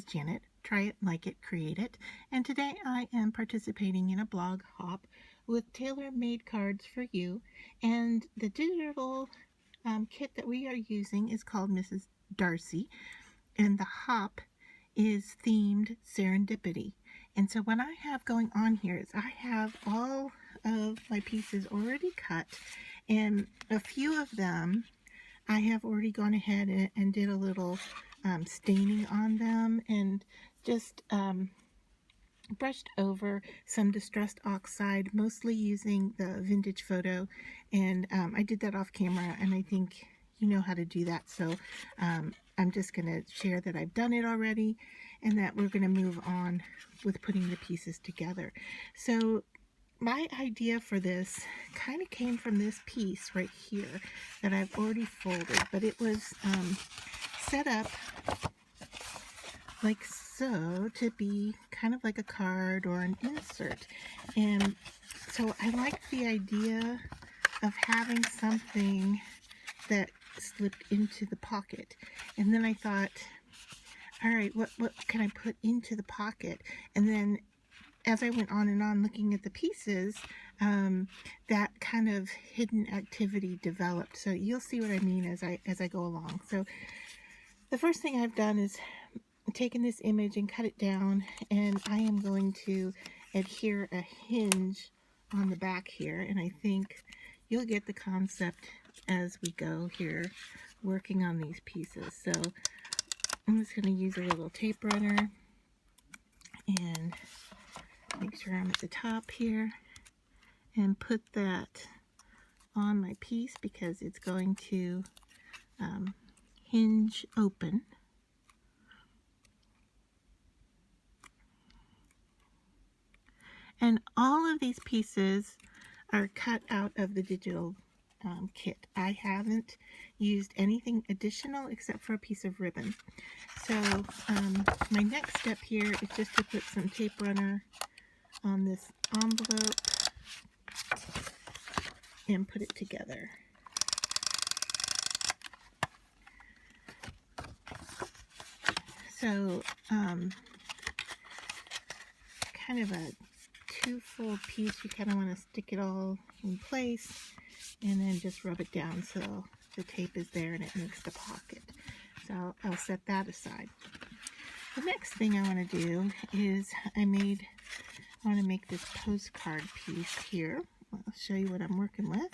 Janet. Try it, like it, create it. And today I am participating in a blog hop with tailor-made cards for you. And the digital kit that we are using is called Mrs. Darcy. And the hop is themed Serendipity. And so what I have going on here is I have all of my pieces already cut, and a few of them I have already gone ahead and did a little staining on them, and just brushed over some distressed oxide, mostly using the vintage photo. And I did that off camera, and I think you know how to do that. So I'm just going to share that I've done it already, and that we're going to move on with putting the pieces together. So my idea for this kind of came from this piece right here that I've already folded, but it was set up like so to be kind of like a card or an insert. And so I liked the idea of having something that slipped into the pocket. And then I thought, all right, what can I put into the pocket? And then as I went on and on looking at the pieces, that kind of hidden activity developed. So you'll see what I mean as I go along. So the first thing I've done is taken this image and cut it down, and I am going to adhere a hinge on the back here, and I think you'll get the concept as we go here working on these pieces. So I'm just going to use a little tape runner and make sure I'm at the top here and put that on my piece because it's going to hinge open. And all of these pieces are cut out of the digital kit. I haven't used anything additional except for a piece of ribbon. So my next step here is just to put some tape runner on this envelope and put it together. So kind of a two-fold piece, you kind of want to stick it all in place and then just rub it down so the tape is there and it makes the pocket. So I'll set that aside. The next thing I want to do is I want to make this postcard piece here. I'll show you what I'm working with.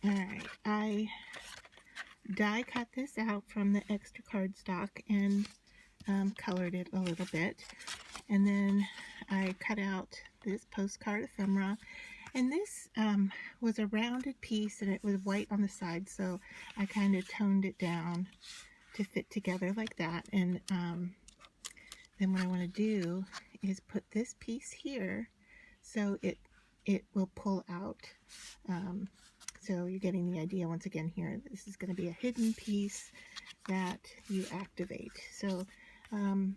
Alright, I die cut this out from the extra cardstock and colored it a little bit. And then I cut out this postcard ephemera. And this was a rounded piece and it was white on the side, so I kind of toned it down to fit together like that. And then what I want to do is put this piece here so it will pull out. So you're getting the idea once again here. This is going to be a hidden piece that you activate. So I'm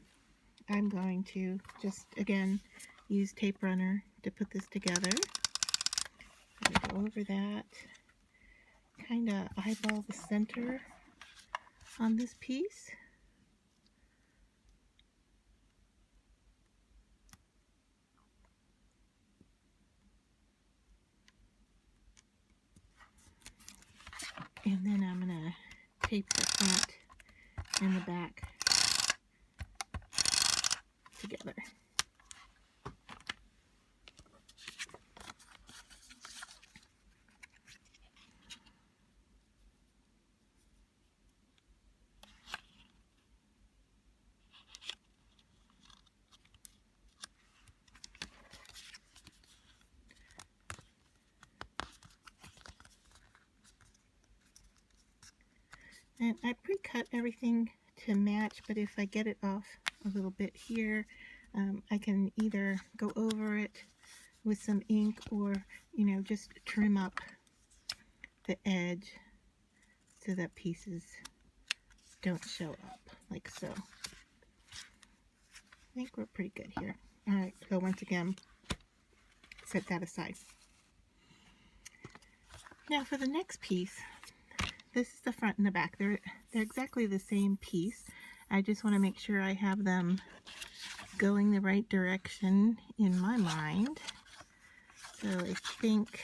going to just again use tape runner to put this together. Go over that, kind of eyeball the center on this piece. And then I'm going to tape the front and the back together. And I pre-cut everything to match, but if I get it off a little bit here, I can either go over it with some ink or, you know, just trim up the edge so that pieces don't show up, like so. I think we're pretty good here. Alright, so once again, set that aside. Now for the next piece, this is the front and the back. They're exactly the same piece. I just want to make sure I have them going the right direction in my mind. So I think,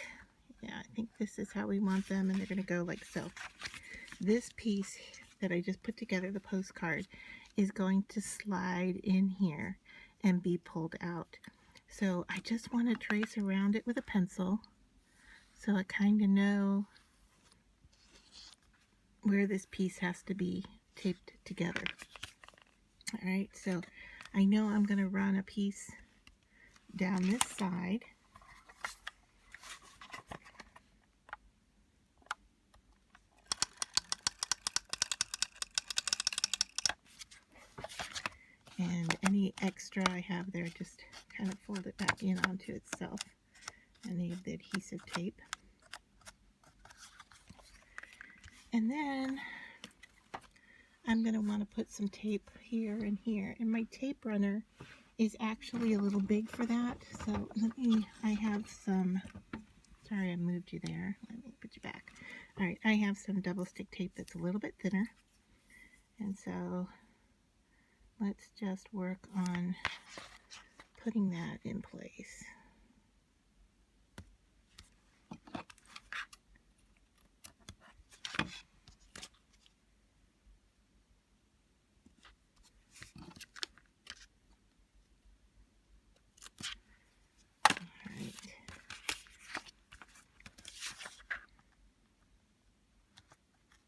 yeah, I think this is how we want them, and they're going to go like so. This piece that I just put together, the postcard, is going to slide in here and be pulled out. So I just want to trace around it with a pencil so I kind of know where this piece has to be taped together. All right, so I know I'm going to run a piece down this side. And any extra I have there, just kind of fold it back in onto itself. Any of the adhesive tape. And then I'm going to want to put some tape here and here. And my tape runner is actually a little big for that. So I have some, sorry I moved you there. Let me put you back. All right, I have some double stick tape that's a little bit thinner. And so let's just work on putting that in place.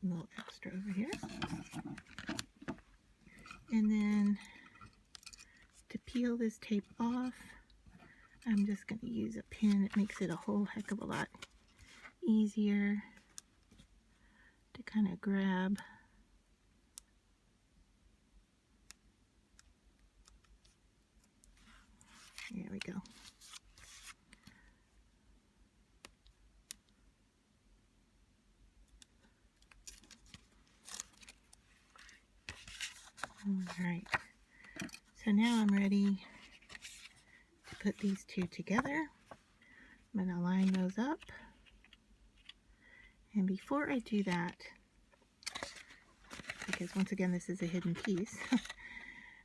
A little extra over here. And then to peel this tape off, I'm just going to use a pin. It makes it a whole heck of a lot easier to kind of grab. There we go. Alright, so now I'm ready to put these two together. I'm going to line those up. And before I do that, because once again this is a hidden piece,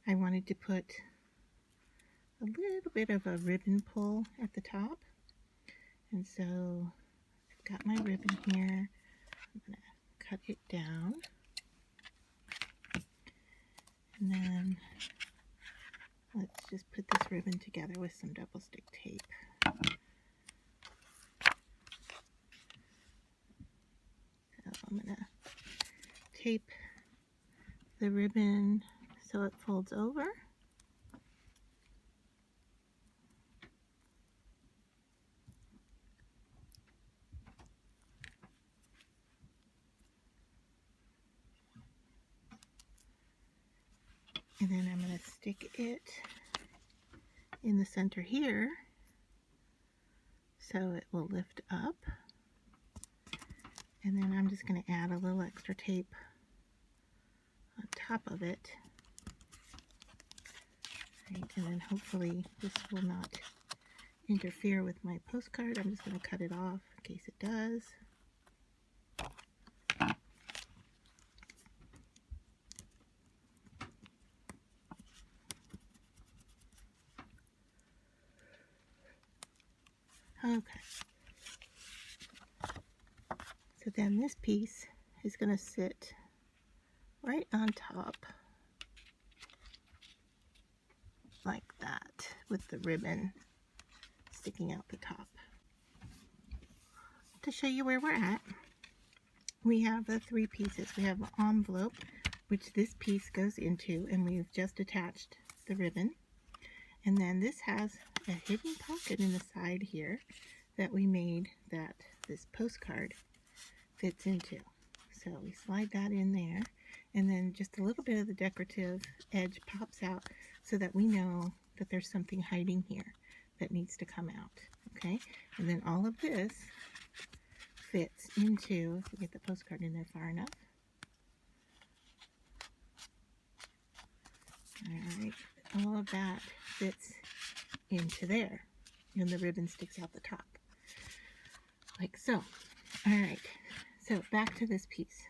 I wanted to put a little bit of a ribbon pull at the top. And so I've got my ribbon here. I'm going to cut it down. And then let's just put this ribbon together with some double stick tape. So I'm going to tape the ribbon so it folds over. And then I'm going to stick it in the center here so it will lift up. And then I'm just going to add a little extra tape on top of it. Right, and then hopefully this will not interfere with my postcard. I'm just going to cut it off in case it does. Okay. So then this piece is going to sit right on top like that with the ribbon sticking out the top. To show you where we're at, we have the three pieces. We have an envelope, which this piece goes into, and we've just attached the ribbon. And then this has a hidden pocket in the side here that we made that this postcard fits into. So we slide that in there, and then just a little bit of the decorative edge pops out so that we know that there's something hiding here that needs to come out. Okay, and then all of this fits into, if we get the postcard in there far enough. Alright, all of that fits into there, and the ribbon sticks out the top, like so. Alright, so back to this piece.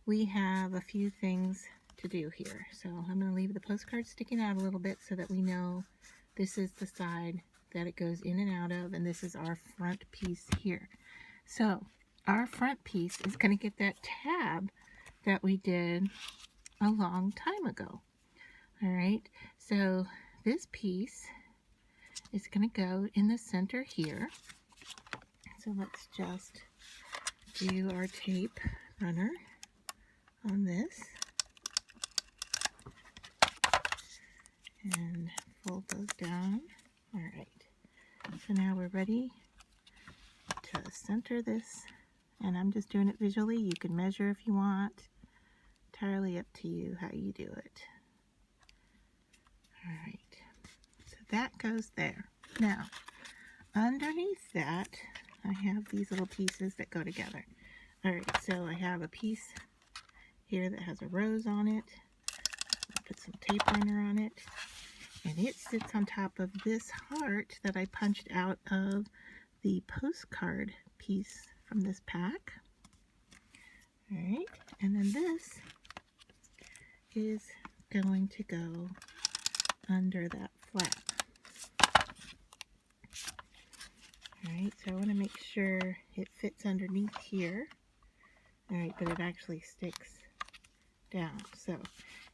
We have a few things to do here. So I'm going to leave the postcard sticking out a little bit so that we know this is the side that it goes in and out of, and this is our front piece here. So our front piece is going to get that tab that we did a long time ago. All right, so this piece is going to go in the center here. So let's just do our tape runner on this and fold those down. All right, so now we're ready to center this, and I'm just doing it visually. You can measure if you want. Entirely up to you how you do it. All right, so that goes there. Now, underneath that, I have these little pieces that go together. All right, so I have a piece here that has a rose on it. I'll put some tape runner on it, and it sits on top of this heart that I punched out of the postcard piece from this pack. All right, and then this is going to go under that flap. All right, so I want to make sure it fits underneath here. All right, but it actually sticks down. So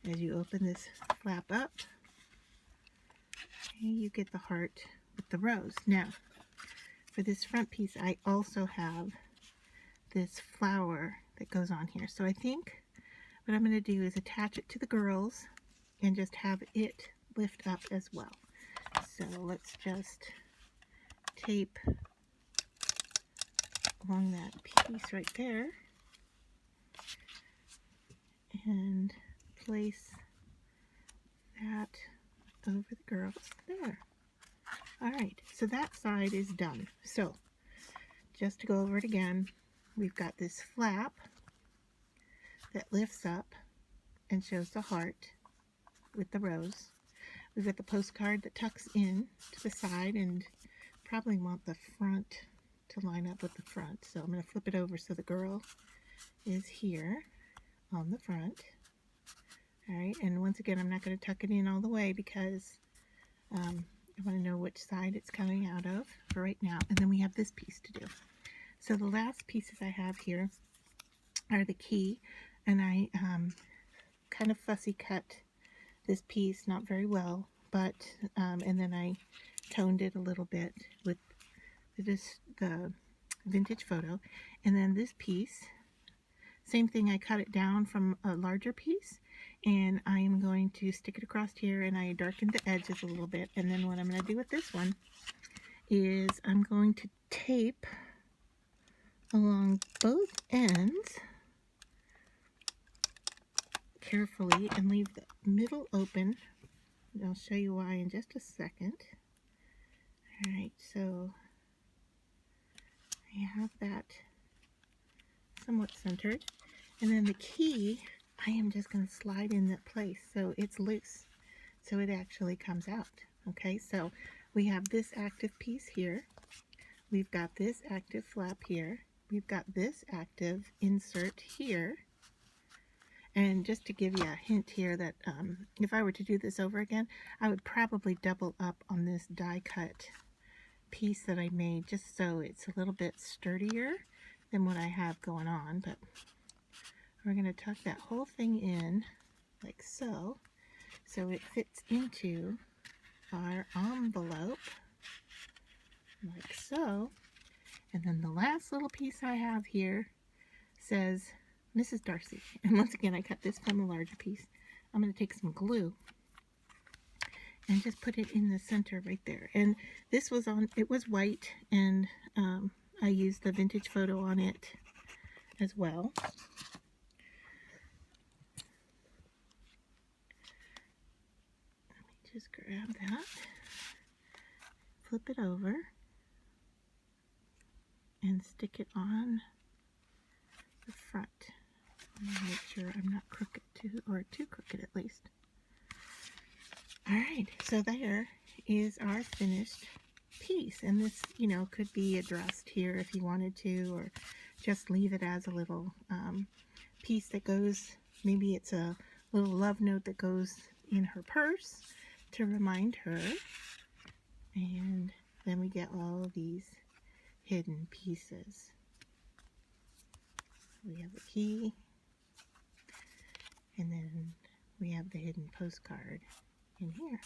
as you open this flap up, okay, you get the heart with the rose. Now, for this front piece, I also have this flower that goes on here. So I think what I'm going to do is attach it to the girls and just have it lift up as well. So let's just tape along that piece right there and place that over the girls there. All right, so that side is done. So just to go over it again, we've got this flap that lifts up and shows the heart with the rose. We've got the postcard that tucks in to the side, and probably want the front to line up with the front. So I'm going to flip it over so the girl is here on the front. All right, and once again, I'm not going to tuck it in all the way because I want to know which side it's coming out of for right now. And then we have this piece to do. So the last pieces I have here are the key, and I kind of fussy cut this piece, not very well, but and then I toned it a little bit with the vintage photo. And then this piece, same thing, I cut it down from a larger piece, and I am going to stick it across here, and I darkened the edges a little bit. And then what I'm going to do with this one is I'm going to tape along both ends carefully and leave the middle open. I'll show you why in just a second. All right, so I have that somewhat centered, and then the key I am just going to slide in that place so it's loose, so it actually comes out. Okay, so we have this active piece here, we've got this active flap here, we've got this active insert here. And just to give you a hint here that if I were to do this over again, I would probably double up on this die cut piece that I made, just so it's a little bit sturdier than what I have going on. But we're going to tuck that whole thing in like so, so it fits into our envelope like so. And then the last little piece I have here says Mrs. Darcy. And once again, I cut this from a larger piece. I'm going to take some glue and just put it in the center right there. And this was on, it was white, and I used the vintage photo on it as well. Let me just grab that, flip it over, and stick it on the front. Make sure I'm not crooked too crooked at least. All right, so there is our finished piece, and this, you know, could be addressed here if you wanted to, or just leave it as a little piece that goes, maybe it's a little love note that goes in her purse to remind her. And then we get all of these hidden pieces. We have the key, and then we have the hidden postcard in here.